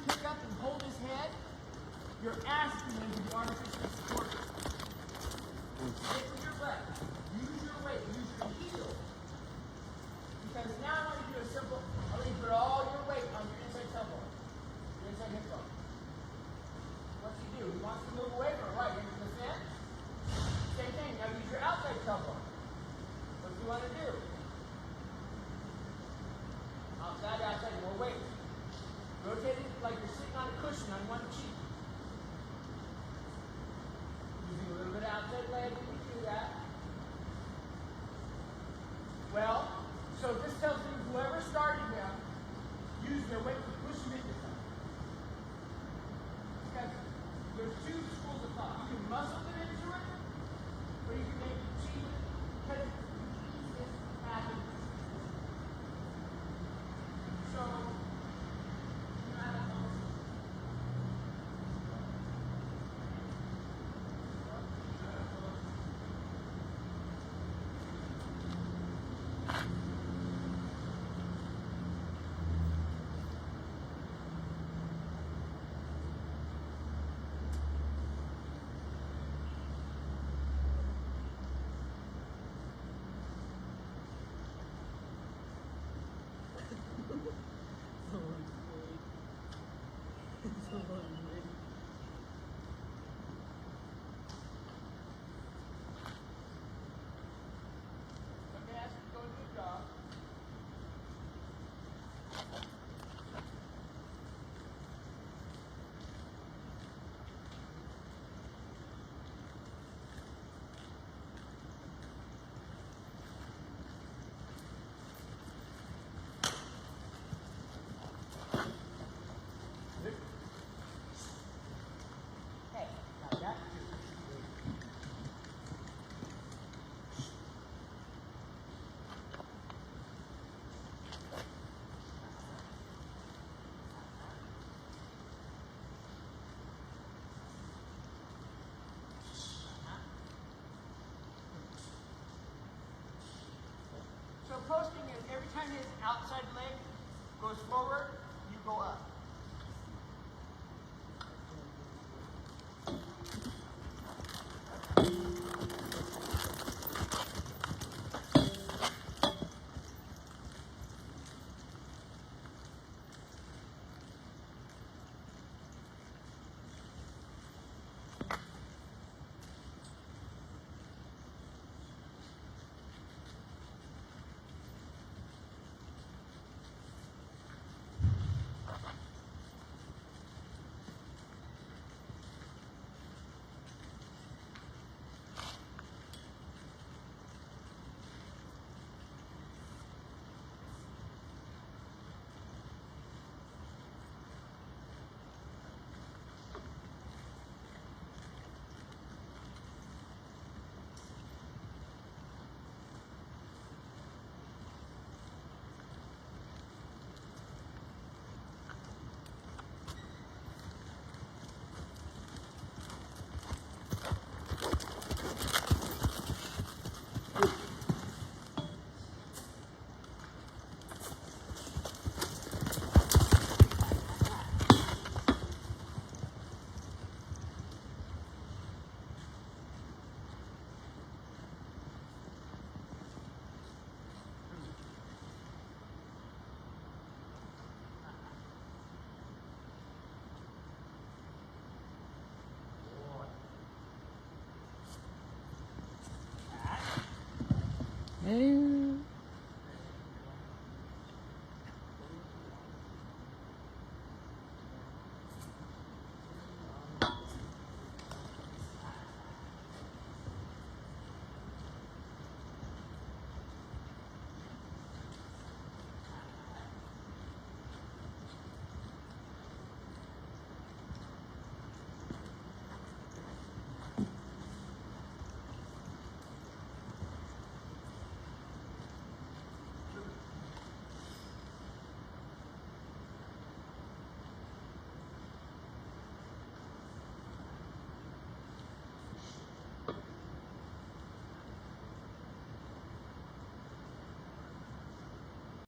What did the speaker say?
pick up and hold his head, you're asking him to be artificially supported. Stick with your breath. Use your weight. Use your heel. Because now I want you to do a simple, I want you to put all your weight on your inside tailbone. Your inside hip bone. What's he do? He wants to move away from it, right? Into the fin. Same thing. Now use your outside tailbone. What do you want to do? Outside, more weight. Rotate it like you're sitting on a cushion on one cheek. Using a little bit of outside leg when you do that. Well, so this tells me whoever started them used their weight to push them into something. Because there's two schools of thought. You can muscle them into it, or you can make it cheap because it's the easiest path. So, So posting is every time his outside leg goes forward, you go up. Hey.